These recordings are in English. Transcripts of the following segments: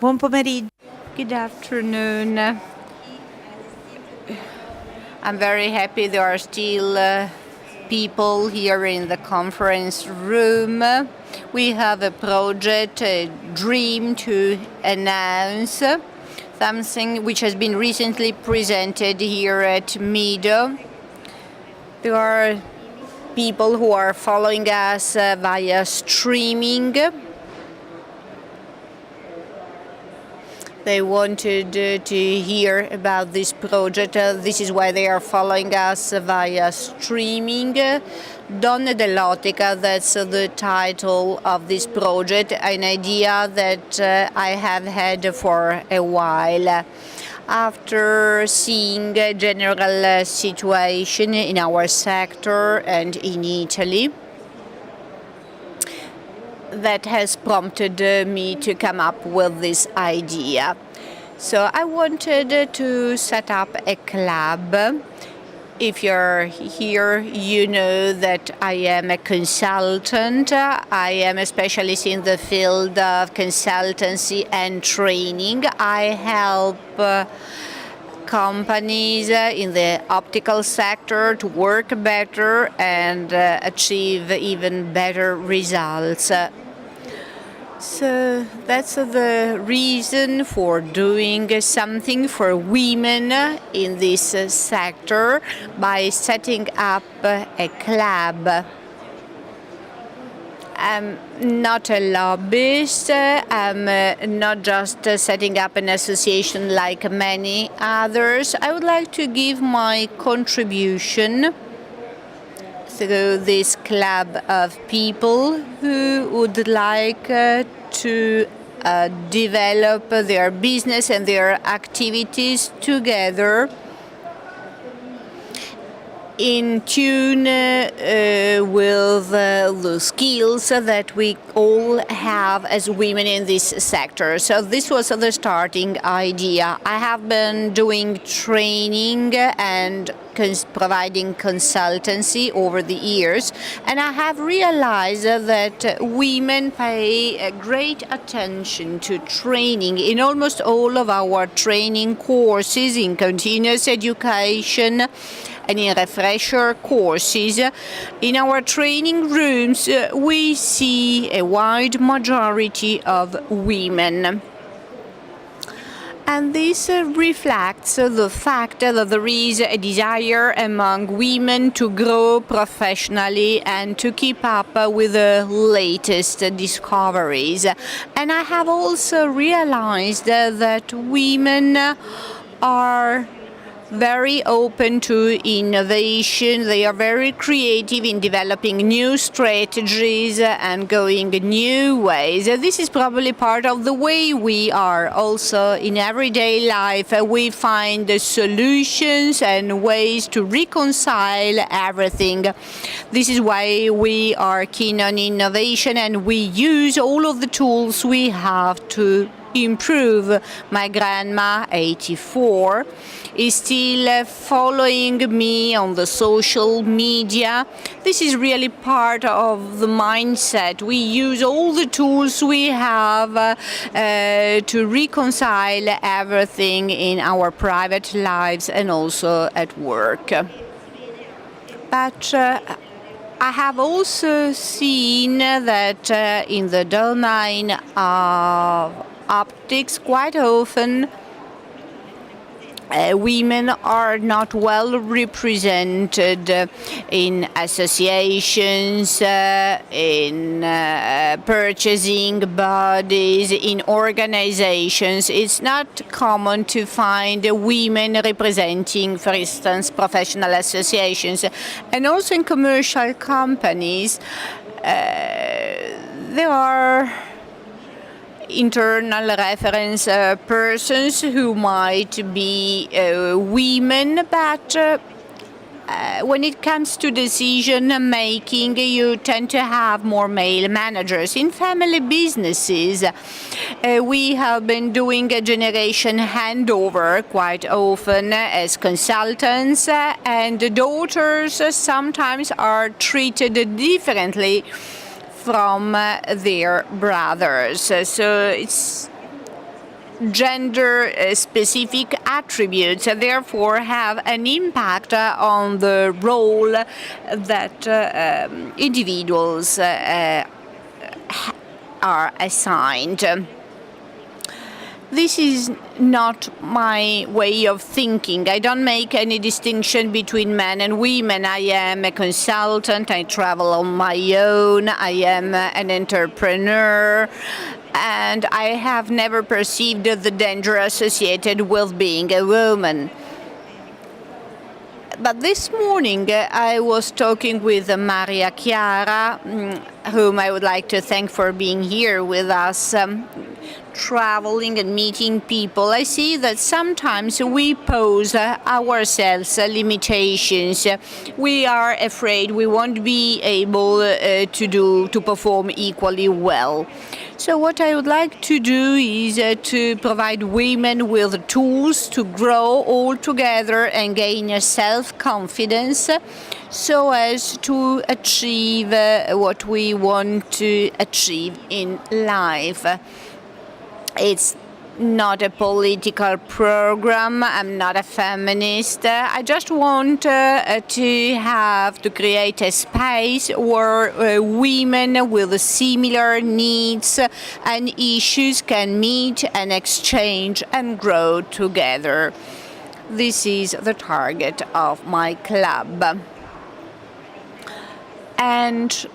Buon pomeriggio. Good afternoon. I'm very happy there are still people here in the conference room. We have a project, a dream to announce something which has been recently presented here at Mido. There are people who are following us via streaming. They wanted to hear about this project. This is why they are following us via streaming. Donne dell'Ottica, that's the title of this project, an idea that I have had for a while. After seeing a general situation in our sector and in Italy, that has prompted me to come up with this idea. So I wanted to set up a club. If you're here, you know that I am a consultant. I am a specialist in the field of consultancy and training. I help companies in the optical sector to work better and achieve even better results. So that's the reason for doing something for women in this sector by setting up a club. I'm not a lobbyist. I'm not just setting up an association like many others. I would like to give my contribution through this club of people who would like to develop their business and their activities together in tune with the skills that we all have as women in this sector. So this was the starting idea. I have been doing training and providing consultancy over the years, and I have realized that women pay a great attention to training in almost all of our training courses, in continuous education and in refresher courses. In our training rooms, we see a wide majority of women. And this reflects the fact that there is a desire among women to grow professionally and to keep up with the latest discoveries. And I have also realized that women are very open to innovation. They are very creative in developing new strategies and going new ways. This is probably part of the way we are also in everyday life. We find solutions and ways to reconcile everything. This is why we are keen on innovation, and we use all of the tools we have to improve. My grandma, 84, is still following me on the social media. This is really part of the mindset. We use all the tools we have to reconcile everything in our private lives and also at work. But I have also seen that in the domain of optics, quite often women are not well represented in associations, in purchasing bodies, in organizations. It's not common to find women representing, for instance, professional associations. And also in commercial companies, there are internal reference persons who might be women, but when it comes to decision making, you tend to have more male managers. In family businesses, we have been doing a generation handover quite often as consultants, and daughters sometimes are treated differently from their brothers. So it's gender-specific attributes, therefore have an impact on the role that individuals are assigned. This is not my way of thinking. I don't make any distinction between men and women. I am a consultant. I travel on my own. I am an entrepreneur. And I have never perceived the danger associated with being a woman. But this morning I was talking with Maria Chiara, whom I would like to thank for being here with us, traveling and meeting people. I see that sometimes we pose ourselves limitations. We are afraid we won't be able to perform equally well. So what I would like to do is to provide women with tools to grow all together and gain self-confidence so as to achieve what we want to achieve in life. It's not a political program. I'm not a feminist. I just want to create a space where women with similar needs and issues can meet and exchange and grow together. This is the target of my club. And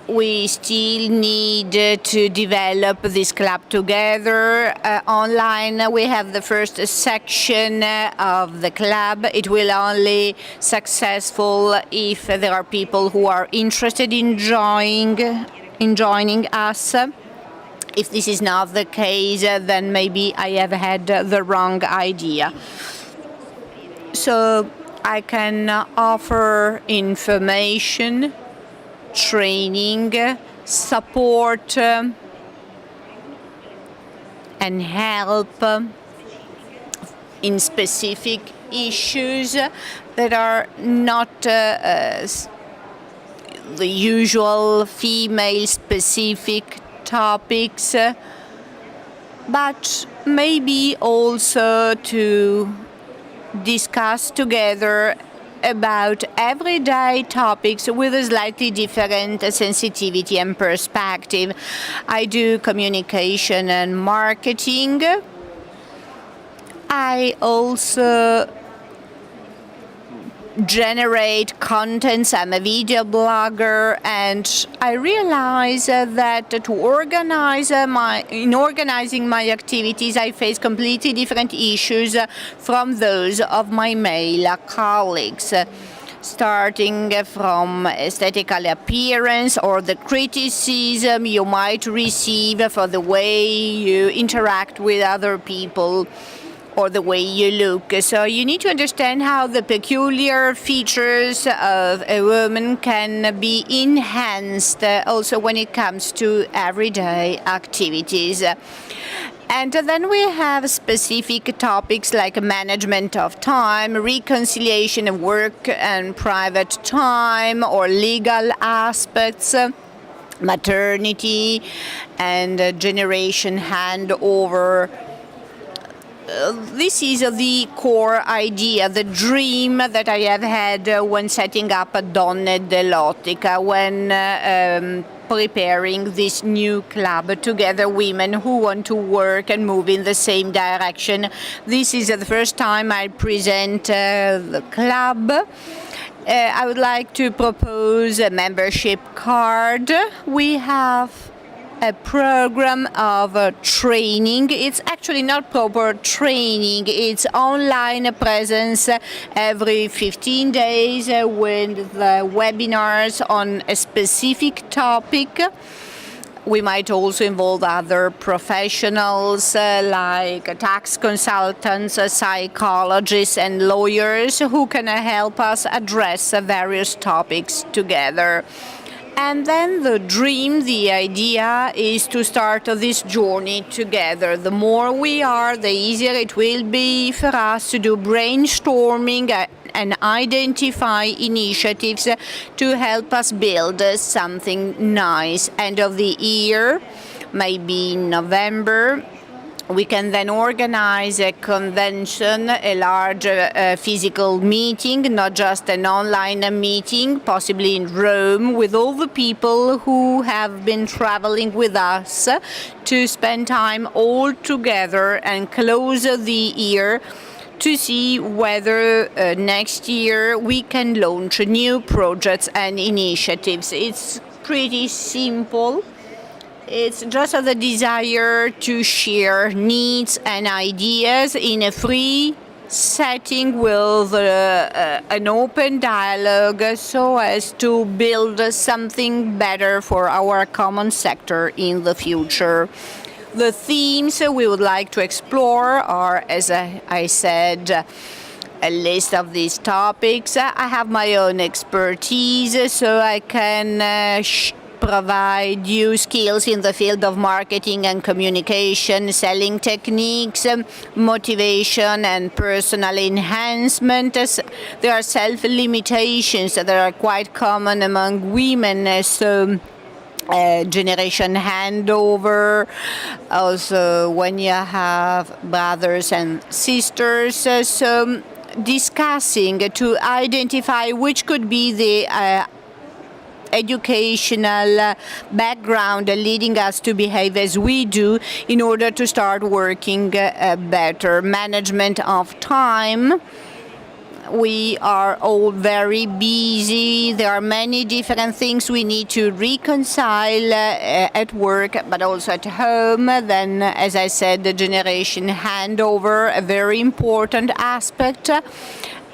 we still need to develop this club together. Online, we have the first section of the club. It will only successful if there are people who are interested in joining us. If this is not the case, then maybe I have had the wrong idea. So I can offer information, training, support, and help in specific issues that are not the usual female-specific topics, but maybe also to discuss together about everyday topics with a slightly different sensitivity and perspective. I do communication and marketing. I also generate contents. I'm a video blogger, and I realize that in organizing my activities, I face completely different issues from those of my male colleagues. Starting from aesthetical appearance or the criticism you might receive for the way you interact with other people, or the way you look. So you need to understand how the peculiar features of a woman can be enhanced also when it comes to everyday activities. And then we have specific topics like management of time, reconciliation of work and private time, or legal aspects, maternity and generation handover. This is the core idea, the dream that I have had when setting up Donne dell'Ottica, when preparing this new club together, women who want to work and move in the same direction. This is the first time I present the club. I would like to propose a membership card. We have a program of training. It's actually not proper training. It's online presence every 15 days with the webinars on a specific topic. We might also involve other professionals like tax consultants, psychologists, and lawyers who can help us address various topics together. And then the dream, the idea is to start this journey together. The more we are, the easier it will be for us to do brainstorming and identify initiatives to help us build something nice. End of the year, maybe in November, We can then organize a convention, a large physical meeting, not just an online meeting, possibly in Rome, with all the people who have been traveling with us to spend time all together and close the year to see whether next year we can launch new projects and initiatives. It's pretty simple. It's just the desire to share needs and ideas in a free setting with an open dialogue so as to build something better for our common sector in the future. The themes we would like to explore are, as I said, a list of these topics. I have my own expertise, so I can provide you skills in the field of marketing and communication, selling techniques, motivation and personal enhancement. There are self-limitations that are quite common among women, so generation handover, also when you have brothers and sisters, so discussing to identify which could be the educational background leading us to behave as we do in order to start working better. Management of time. We are all very busy. There are many different things we need to reconcile at work, but also at home. Then, as I said, the generation handover, a very important aspect.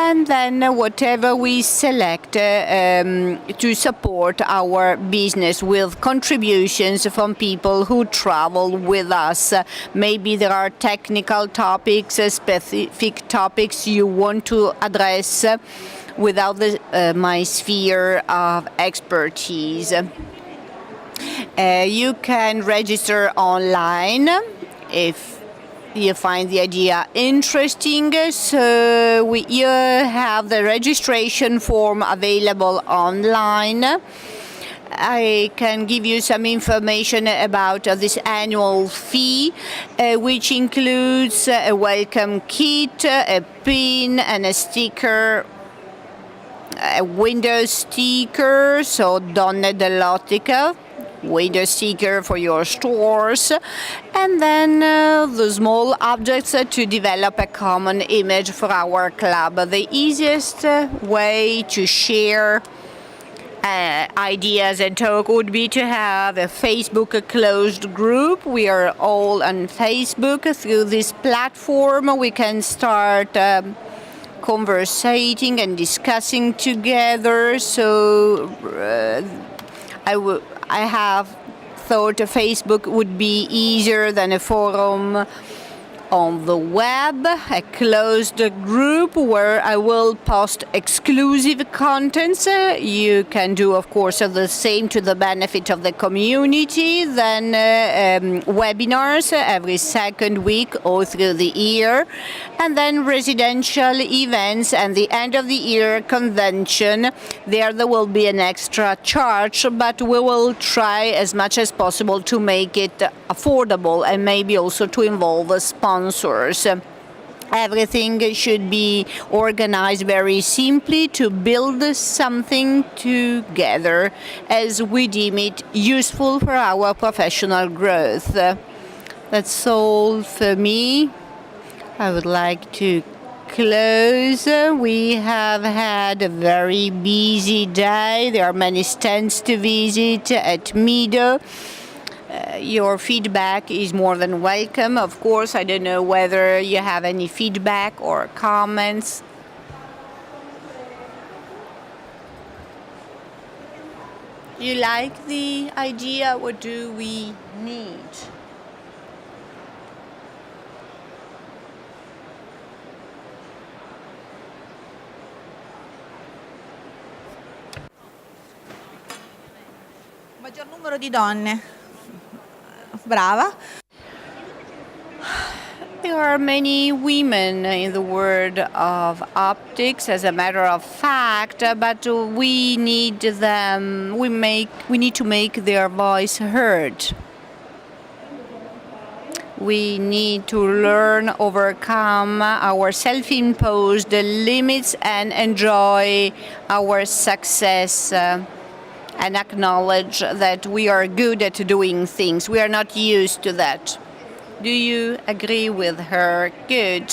And then whatever we select to support our business with contributions from people who travel with us. Maybe there are technical topics, specific topics you want to address without my sphere of expertise. You can register online if you find the idea interesting, so you have the registration form available online. I can give you some information about this annual fee, which includes a welcome kit, a pin and a sticker, a window sticker, so Donne dell'Ottica, window sticker for your stores, and then the small objects to develop a common image for our club. The easiest way to share ideas and talk would be to have a Facebook closed group. We are all on Facebook. Through this platform we can start conversating and discussing together. So I have thought Facebook would be easier than a forum on the web, a closed group where I will post exclusive contents. You can do, of course, the same to the benefit of the community. Then webinars every second week all through the year. And then residential events and the end of the year convention. There will be an extra charge, but we will try as much as possible to make it affordable and maybe also to involve sponsors. Everything should be organized very simply to build something together as we deem it useful for our professional growth. That's all for me. I would like to close. We have had a very busy day. There are many stands to visit at Mido. Your feedback is more than welcome. Of course, I don't know whether you have any feedback or comments. You like the idea? What do we need? Maggior numero di donne. Brava. There are many women in the world of optics, as a matter of fact, but we need them. We need to make their voice heard. We need to learn, overcome our self-imposed limits and enjoy our success and acknowledge that we are good at doing things. We are not used to that. Do you agree with her? Good.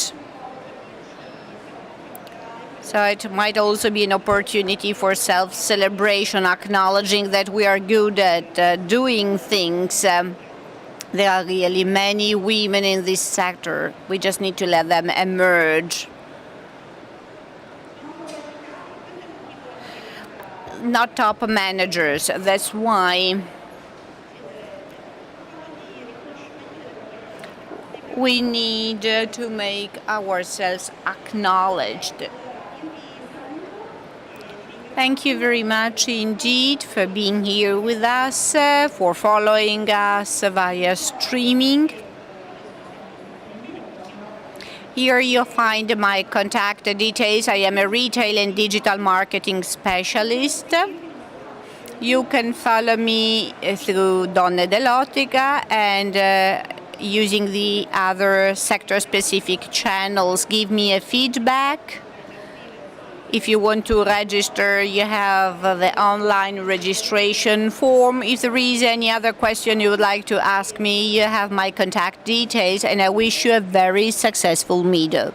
So it might also be an opportunity for self-celebration, acknowledging that we are good at doing things. There are really many women in this sector. We just need to let them emerge. Not top managers. That's why we need to make ourselves acknowledged. Thank you very much indeed for being here with us, for following us via streaming. Here you'll find my contact details. I am a retail and digital marketing specialist. You can follow me through Donne dell'Ottica and using the other sector-specific channels. Give me a feedback. If you want to register, you have the online registration form. If there is any other question you would like to ask me, you have my contact details, and I wish you a very successful meetup.